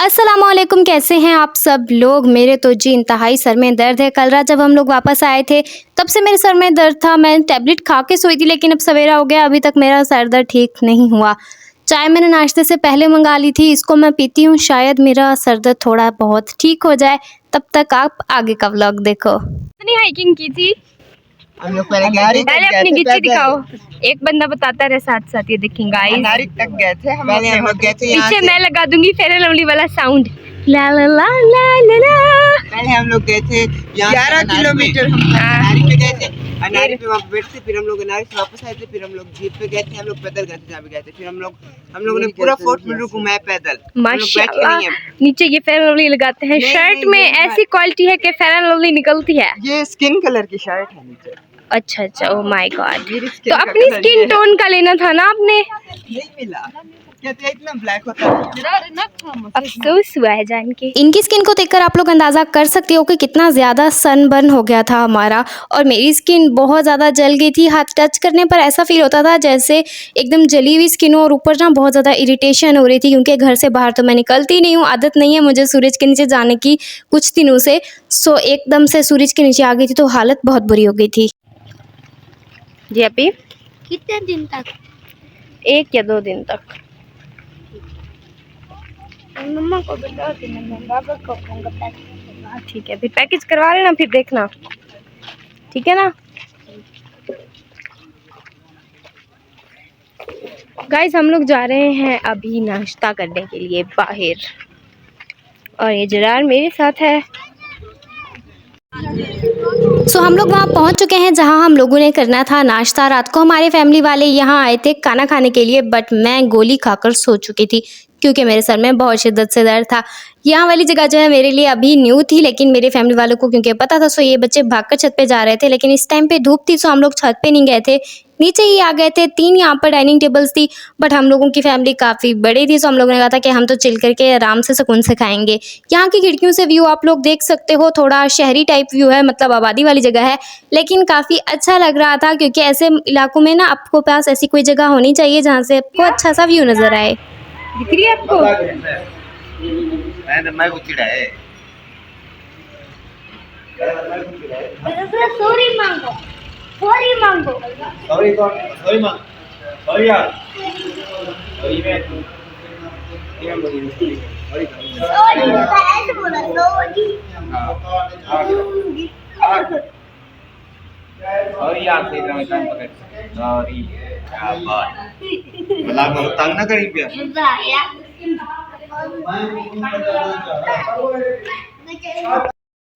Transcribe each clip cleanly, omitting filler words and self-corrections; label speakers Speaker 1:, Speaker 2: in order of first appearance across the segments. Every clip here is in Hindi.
Speaker 1: अस्सलामुअलैकुम, कैसे हैं आप सब लोग। मेरे तो जी इंतहाई सर में दर्द है। कल रात जब हम लोग वापस आए थे तब से मेरे सर में दर्द था। मैं टैबलेट खा के सोई थी लेकिन अब सवेरा हो गया, अभी तक मेरा सर दर्द ठीक नहीं हुआ। चाय मैंने नाश्ते से पहले मंगा ली थी, इसको मैं पीती हूँ, शायद मेरा सर दर्द थोड़ा बहुत ठीक हो जाए। तब तक आप आगे का व्लॉग देखो।
Speaker 2: कितनी हाइकिंग की थी
Speaker 3: हम लोग पहले
Speaker 2: अपनी गिच्ची दिखाओ। एक बंदा बताता रहे साथ साथ, ये देखेंगे गाइस।
Speaker 3: नारिक तक गए थे हम लोग गए थे यहाँ
Speaker 2: पीछे
Speaker 3: से।
Speaker 2: मैं लगा दूंगी फेयर एंड लवली वाला साउंड, ला ला ला ला ला ला।
Speaker 3: पहले हम लोग गए थे 11 किलोमीटर हम अनारी पे गए थे। अनारी पे वहाँ पे बैठे थे, फिर हम लोग अनारी से वापस आए थे, फिर हम लोग जीप पे गए थे। हम लोग पैदल गए थे जहाँ भी गए थे। फिर हम लोग ने पूरा फोर्ट मिनट घुमाया पैदल।
Speaker 2: माशाल्लाह। नीचे ये फेयर एंड लवली लगाते हैं शर्ट में, ऐसी क्वालिटी है कि फेयर एंड लवली निकलती है।
Speaker 3: ये स्किन कलर की शर्ट है नीचे।
Speaker 2: अच्छा अच्छा, ओ माय गॉड।
Speaker 3: तो
Speaker 2: अपनी स्किन टोन का लेना था ना आपने,
Speaker 3: नहीं मिला। कहते इतना ब्लैक होता है।
Speaker 2: अफसोस हुआ है जान के।
Speaker 1: इनकी स्किन को देखकर आप लोग अंदाज़ा कर सकते हो कि कितना ज़्यादा सनबर्न हो गया था हमारा, और मेरी स्किन बहुत ज़्यादा जल गई थी। हाथ टच करने पर ऐसा फील होता था जैसे एकदम जली हुई स्किन हो, और ऊपर ना बहुत ज़्यादा इरिटेशन हो रही थी क्योंकि घर से बाहर तो मैं निकलती नहीं हूँ, आदत नहीं है मुझे सूरज के नीचे जाने की कुछ दिनों से। सो एकदम से सूरज के नीचे आ गई थी तो हालत बहुत बुरी हो गई थी।
Speaker 2: जी अभी
Speaker 4: कितने दिन तक?
Speaker 2: 1 या 2 दिन तक।
Speaker 4: मम्मा को बता देना, मैं बाबा को कहूँगा पैकेज।
Speaker 2: हाँ ठीक है, फिर पैकेज करवा लेना, फिर देखना, ठीक है ना गाइस। हम लोग जा रहे हैं अभी नाश्ता करने के लिए बाहर, और ये जरार मेरे साथ है।
Speaker 1: सो हम लोग वहाँ पहुँच चुके हैं जहाँ हम लोगों ने करना था नाश्ता। रात को हमारे फैमिली वाले यहाँ आए थे खाना खाने के लिए, बट मैं गोली खाकर सो चुकी थी क्योंकि मेरे सर में बहुत शिद्दत से दर्द था। यहाँ वाली जगह जो है मेरे लिए अभी न्यू थी, लेकिन मेरे फैमिली वालों को क्योंकि पता था, सो ये बच्चे भागकर छत पे जा रहे थे। लेकिन इस टाइम पे धूप थी, सो हम लोग छत पे नहीं गए थे, नीचे ही आ गए थे। 3 यहाँ पर डाइनिंग टेबल्स थी, बट हम लोगों की फैमिली काफ़ी बड़ी थी, सो हम लोगों ने कहा था कि हम तो चिल करके आराम से सुकून से खाएंगे। यहाँ की खिड़कियों से व्यू आप लोग देख सकते हो, थोड़ा शहरी टाइप व्यू है, मतलब आबादी वाली जगह है, लेकिन काफ़ी अच्छा लग रहा था क्योंकि ऐसे इलाकों में ना आपको पास ऐसी कोई जगह होनी चाहिए जहाँ से आपको अच्छा सा व्यू नज़र आए।
Speaker 2: दिख रही है आपको?
Speaker 3: मैं उचिड़ा है।
Speaker 4: सॉरी मांगो, सॉरी मांगो।
Speaker 3: सॉरी कौन? सॉरी मांग। सॉरी यार। सॉरी मैं क्या बोली? सॉरी
Speaker 4: ऐसे बोला सॉरी।
Speaker 3: सॉरी यार, से इतना मैं काम पकड़। सॉरी क्या बात। मतलब तंग ना करी पे।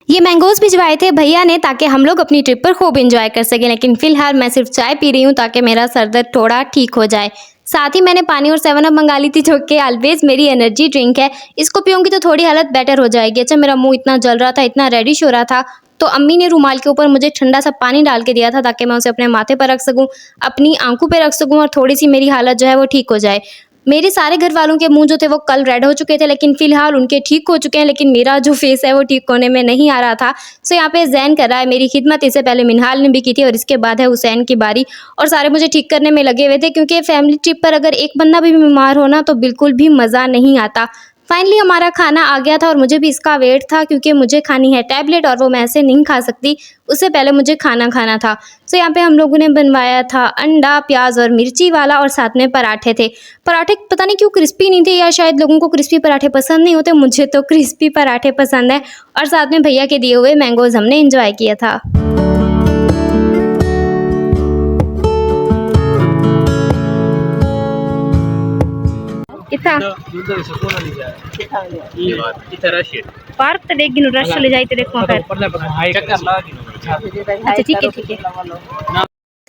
Speaker 1: ये मैंगोज भिजवाए थे भैया ने ताकि हम लोग अपनी ट्रिप पर खूब एंजॉय कर सकें, लेकिन फिलहाल मैं सिर्फ चाय पी रही हूँ ताकि मेरा सर दर्द थोड़ा ठीक हो जाए। साथ ही मैंने पानी और 7 अप मंगा ली थी जो कि ऑलवेज मेरी एनर्जी ड्रिंक है, इसको पीऊँगी तो थोड़ी हालत बेटर हो जाएगी। अच्छा, मेरा मुंह इतना जल रहा था, इतना रेडिश हो रहा था, तो अम्मी ने रुमाल के ऊपर मुझे ठंडा सा पानी डाल के दिया था ताकि मैं उसे अपने माथे पर रख सकूं, अपनी आंखों पे रख सकूं, और थोड़ी सी मेरी हालत जो है वो ठीक हो जाए। मेरे सारे घर वालों के मुंह जो थे वो कल रेड हो चुके थे, लेकिन फिलहाल उनके ठीक हो चुके हैं, लेकिन मेरा जो फेस है वो ठीक होने में नहीं आ रहा था। सो यहाँ पे जैन कर रहा है मेरी खिदमत, इससे पहले मिनहाल ने भी की थी और इसके बाद है हुसैन की बारी, और सारे मुझे ठीक करने में लगे हुए थे क्योंकि फैमिली ट्रिप पर अगर एक बंदा भी बीमार हो ना तो बिल्कुल भी मज़ा नहीं आता। फाइनली हमारा खाना आ गया था और मुझे भी इसका वेट था क्योंकि मुझे खानी है टैबलेट और वो मैं ऐसे नहीं खा सकती, उससे पहले मुझे खाना खाना था। सो यहाँ पे हम लोगों ने बनवाया था अंडा, प्याज और मिर्ची वाला, और साथ में पराठे थे। पराठे पता नहीं क्यों क्रिस्पी नहीं थे, या शायद लोगों को क्रिस्पी पराठे पसंद नहीं होते, मुझे तो क्रिस्पी पराठे पसंद है। और साथ में भैया के दिए हुए मैंगोज हमने इंजॉय किया था।
Speaker 2: पार्क तो देख गिनो, रश ले जाई तो देखो फिर। अच्छा ठीक है ठीक है।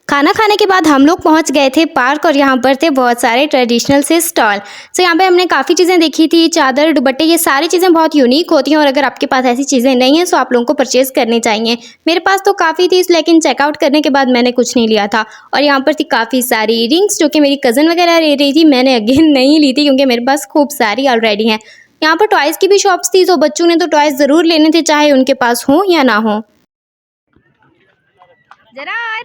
Speaker 1: खाना खाने के बाद हम लोग पहुंच गए थे पार्क, और यहाँ पर थे बहुत सारे ट्रेडिशनल से स्टॉल। सो यहाँ पे हमने काफ़ी चीज़ें देखी थी, चादर, दुपट्टे, ये सारी चीज़ें बहुत यूनिक होती हैं, और अगर आपके पास ऐसी चीज़ें नहीं हैं तो आप लोगों को परचेज़ करनी चाहिए। मेरे पास तो काफ़ी थी, लेकिन चेकआउट करने के बाद मैंने कुछ नहीं लिया था। और यहाँ पर थी काफ़ी सारी रिंग्स जो कि मेरी कज़न वगैरह ले रही थी, मैंने अगेन नहीं ली थी क्योंकि मेरे पास खूब सारी ऑलरेडी हैं। यहाँ पर टॉयज़ की भी शॉप्स थी, तो बच्चों ने तो टॉयज़ ज़रूर लेने थे चाहे उनके पास हों या ना हों।
Speaker 2: जरार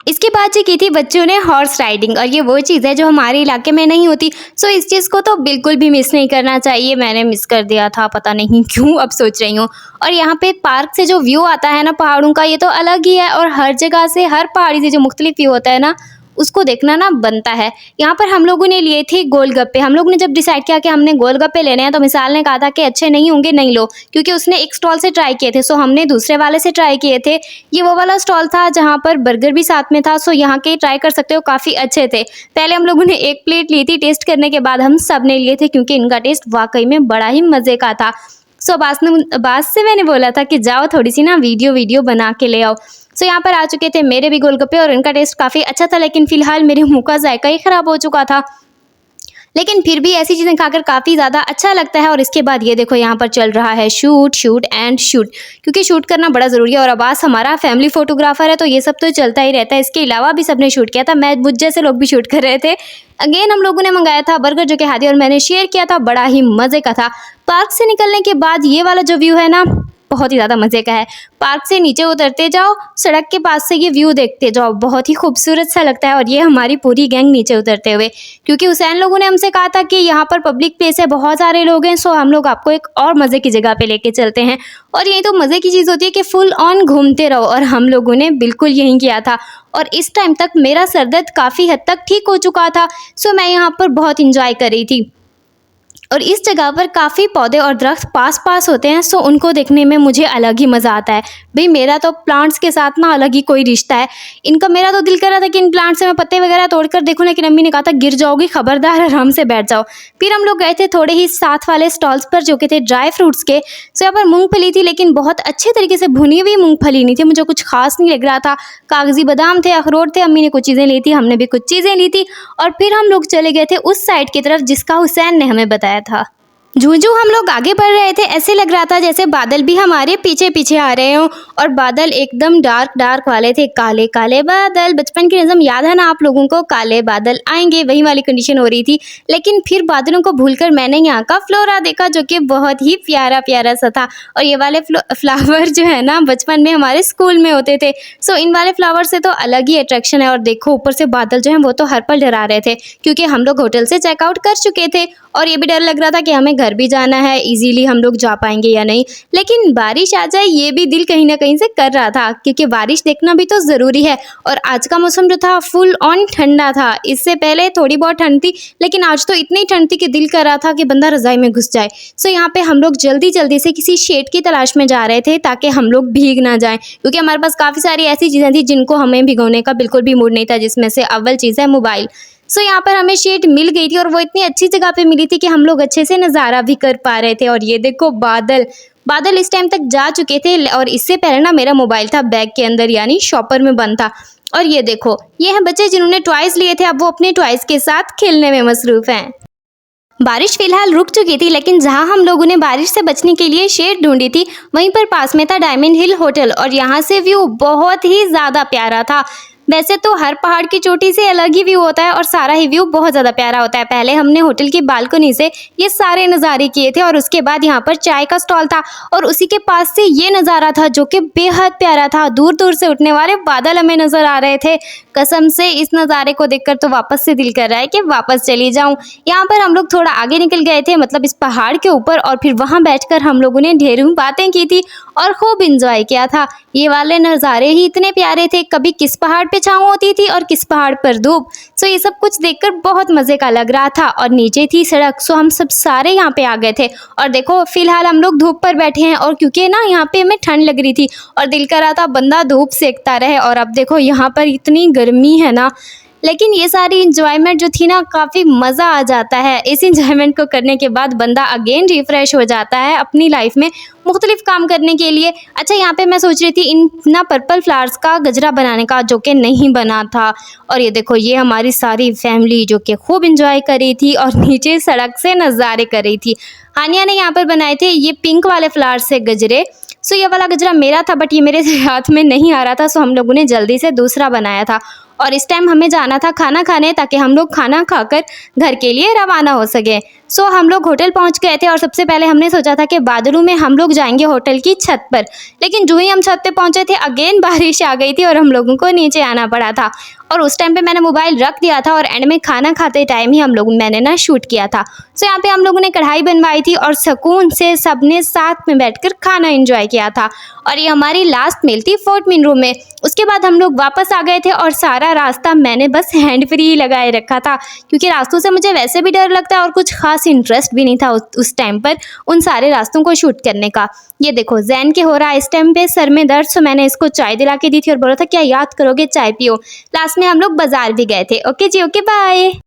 Speaker 1: इसके बाद जो की थी बच्चों ने हॉर्स राइडिंग, और ये वो चीज़ है जो हमारे इलाके में नहीं होती। सो इस चीज़ को तो बिल्कुल भी मिस नहीं करना चाहिए। मैंने मिस कर दिया था, पता नहीं क्यों, अब सोच रही हूँ। और यहाँ पे पार्क से जो व्यू आता है ना पहाड़ों का, ये तो अलग ही है। और हर जगह से, हर पहाड़ी से जो मुख्तलिफ व्यू होता है ना, उसको देखना ना बनता है। यहाँ पर हम लोगों ने लिए थे गोलगप्पे। हम लोग ने जब डिसाइड किया कि हमने गोलगप्पे लेने हैं, तो मिसाल ने कहा था कि अच्छे नहीं होंगे, नहीं लो, क्योंकि उसने एक स्टॉल से ट्राई किए थे। सो हमने दूसरे वाले से ट्राई किए थे। ये वो वाला स्टॉल था जहाँ पर बर्गर भी साथ में था। सो यहाँ के ट्राई कर सकते हो, काफ़ी अच्छे थे। पहले हम लोगों ने एक प्लेट ली थी, टेस्ट करने के बाद हम सब ने लिए थे, क्योंकि इनका टेस्ट वाकई में बड़ा ही मज़े का था। सो अब्बास से मैंने बोला था कि जाओ थोड़ी सी ना वीडियो बना के ले आओ। सो यहाँ पर आ चुके थे मेरे भी गोलगप्पे, और इनका टेस्ट काफ़ी अच्छा था, लेकिन फ़िलहाल मेरे मुंह का जायका ही ख़राब हो चुका था। लेकिन फिर भी ऐसी चीज़ें खाकर काफ़ी ज़्यादा अच्छा लगता है। और इसके बाद ये देखो, यहाँ पर चल रहा है शूट एंड शूट, क्योंकि शूट करना बड़ा ज़रूरी है। और अब्बास हमारा फैमिली फोटोग्राफर है, तो ये सब तो चलता ही रहता है। इसके अलावा भी सबने शूट किया था, मुझ जैसे लोग भी शूट कर रहे थे। अगेन हम लोगों ने मंगाया था बर्गर, जो कि हादी और मैंने शेयर किया था, बड़ा ही मज़े का था। पार्क से निकलने के बाद ये वाला जो व्यू है ना, बहुत ही ज़्यादा मज़े का है। पार्क से नीचे उतरते जाओ, सड़क के पास से ये व्यू देखते जाओ, बहुत ही खूबसूरत सा लगता है। और ये हमारी पूरी गैंग नीचे उतरते हुए, क्योंकि हुसैन लोगों ने हमसे कहा था कि यहाँ पर पब्लिक प्लेस है, बहुत सारे लोग हैं, सो हम लोग आपको एक और मज़े की जगह पे लेके चलते हैं। और यही तो मज़े की चीज़ होती है कि फुल ऑन घूमते रहो, और हम लोगों ने बिल्कुल यही किया था। और इस टाइम तक मेरा सर दर्द काफ़ी हद तक ठीक हो चुका था। सो मैं यहाँ पर बहुत इंजॉय कर रही थी। और इस जगह पर काफ़ी पौधे और दरख्त पास होते हैं, सो उनको देखने में मुझे अलग ही मज़ा आता है। भाई मेरा तो प्लांट्स के साथ ना अलग ही कोई रिश्ता है। इनका मेरा तो दिल कर रहा था कि इन प्लांट्स से मैं पत्ते वगैरह तोड़कर देखूँ, लेकिन अम्मी ने कहा था गिर जाओगी, खबरदार, आराम से बैठ जाओ। फिर हम लोग गए थे थोड़े ही साथ वाले स्टॉल्स पर, जो कि थे ड्राई फ्रूट्स के। सो यहाँ पर मूँगफली थी, लेकिन बहुत अच्छे तरीके से भुनी हुई मूँगफली नहीं थी, मुझे कुछ खास नहीं लग रहा था। कागजी बादाम थे, अखरोट थे, अम्मी ने कुछ चीज़ें ली थी, हमने भी कुछ चीज़ें ली थी। और फिर हम लोग चले गए थे उस साइड की तरफ जिसका हुसैन ने हमें बताया था। जूं हम लोग आगे बढ़ रहे थे, ऐसे लग रहा था जैसे बादल भी हमारे पीछे पीछे आ रहे हों। और बादल एकदम डार्क वाले थे, काले काले बादल। बचपन की नज़म याद है ना आप लोगों को, काले बादल आएंगे, वही वाली कंडीशन हो रही थी। लेकिन फिर बादलों को भूलकर मैंने यहाँ का फ्लोरा देखा, जो कि बहुत ही प्यारा सा था। और ये वाले फ्लावर जो है ना, बचपन में हमारे स्कूल में होते थे। सो इन वाले फ्लावर से तो अलग ही अट्रैक्शन है। और देखो ऊपर से बादल जो हैं वो तो हर पल डरा रहे थे, क्योंकि हम लोग होटल से चेकआउट कर चुके थे। और ये भी डर लग रहा था कि हमें घर भी जाना है, इजीली हम लोग जा पाएंगे या नहीं। लेकिन बारिश आ जाए, ये भी दिल कहीं ना कहीं से कर रहा था, क्योंकि बारिश देखना भी तो ज़रूरी है। और आज का मौसम जो था फुल ऑन ठंडा था। इससे पहले थोड़ी बहुत ठंड थी, लेकिन आज तो इतनी ठंड थी कि दिल कर रहा था कि बंदा रज़ाई में घुस जाए। सो यहाँ पे हम लोग जल्दी से किसी शेड की तलाश में जा रहे थे, ताकि हम लोग भीग ना जाएं, क्योंकि हमारे पास काफ़ी सारी ऐसी चीज़ें थी जिनको हमें भिगोने का बिल्कुल भी मूड नहीं था, जिसमें से अव्वल चीज़ है मोबाइल। सो यहाँ पर हमें शेड मिल गई थी, और वो इतनी अच्छी जगह पे मिली थी कि हम लोग अच्छे से नज़ारा भी कर पा रहे थे। और ये देखो बादल इस टाइम तक जा चुके थे। और इससे पहले ना मेरा मोबाइल था बैग के अंदर, यानी शॉपर में बंद था। और ये देखो, ये हैं बच्चे जिन्होंने टॉयज़ लिए थे, अब वो अपने टॉयज़ के साथ खेलने में मसरूफ़ हैं। बारिश फिलहाल रुक चुकी थी, लेकिन जहां हम लोगों ने बारिश से बचने के लिए शेड ढूंढी थी, वहीं पर पास में था डायमंड हिल होटल। और यहाँ से व्यू बहुत ही ज़्यादा प्यारा था। वैसे तो हर पहाड़ की चोटी से अलग ही व्यू होता है, और सारा ही व्यू बहुत ज़्यादा प्यारा होता है। पहले हमने होटल की बालकनी से ये सारे नज़ारे किए थे, और उसके बाद यहाँ पर चाय का स्टॉल था, और उसी के पास से ये नज़ारा था जो कि बेहद प्यारा था। दूर दूर से उठने वाले बादल हमें नज़र आ रहे थे। कसम से इस नज़ारे को देखकर तो वापस से दिल कर रहा है कि वापस चली जाऊँ। यहाँ पर हम लोग थोड़ा आगे निकल गए थे, मतलब इस पहाड़ के ऊपर, और फिर वहाँ बैठकर हम लोगों ने ढेरों बातें की थी और खूब इंजॉय किया था। ये वाले नज़ारे ही इतने प्यारे थे, कभी किस पहाड़ पे छाँव होती थी और किस पहाड़ पर धूप। सो ये सब कुछ देखकर बहुत मज़े का लग रहा था। और नीचे थी सड़क, सो हम सब सारे यहाँ पे आ गए थे। और देखो फिलहाल हम लोग धूप पर बैठे हैं, और क्योंकि ना यहाँ पे हमें ठंड लग रही थी और दिल कर रहा था बंदा धूप सेकता रहे। और अब देखो यहाँ पर इतनी गर्मी है ना, लेकिन ये सारी इंजॉयमेंट जो थी ना, काफ़ी मज़ा आ जाता है। इस इंजॉयमेंट को करने के बाद बंदा अगेन रिफ़्रेश हो जाता है अपनी लाइफ में मुख्तलिफ काम करने के लिए। अच्छा, यहाँ पे मैं सोच रही थी इन ना पर्पल फ्लावर्स का गजरा बनाने का, जो कि नहीं बना था। और ये देखो, ये हमारी सारी फैमिली जो कि खूब इंजॉय कर रही थी और नीचे सड़क से नज़ारे कर रही थी। हानिया ने यहाँ पर बनाए थे ये पिंक वाले फ्लावर से गजरे। सो ये वाला गजरा मेरा था, बट ये मेरे हाथ में नहीं आ रहा था, सो हम लोगों ने जल्दी से दूसरा बनाया था। और इस टाइम हमें जाना था खाना खाने ताकि हम लोग खाना खाकर घर के लिए रवाना हो सके। सो हम लोग होटल पहुंच गए थे और सबसे पहले हमने सोचा था कि बादलों में हम लोग जाएंगे होटल की छत पर, लेकिन जो ही हम छत पे पहुंचे थे अगेन बारिश आ गई थी और हम लोगों को नीचे आना पड़ा था। और उस टाइम पे मैंने मोबाइल रख दिया था और एंड में खाना खाते टाइम ही मैंने ना शूट किया था। सो यहाँ पे हम लोगों ने कढ़ाई बनवाई थी और सुकून से सबने साथ में बैठकर खाना एंजॉय किया था। और ये हमारी लास्ट मील थी फोर्ट मिनरो में। उसके बाद हम लोग वापस आ गए थे और सारा रास्ता मैंने बस हैंड फ्री ही लगाए रखा था, क्योंकि रास्तों से मुझे वैसे भी डर लगता है और कुछ खास इंटरेस्ट भी नहीं था उस टाइम पर उन सारे रास्तों को शूट करने का। ये देखो जैन के हो रहा है इस टाइम पे सर में दर्द, सो मैंने इसको चाय दिला के दी थी और बोला था क्या याद करोगे चाय पियो। लास्ट में हम लोग बाजार भी गए थे। ओके जी, ओके बाय।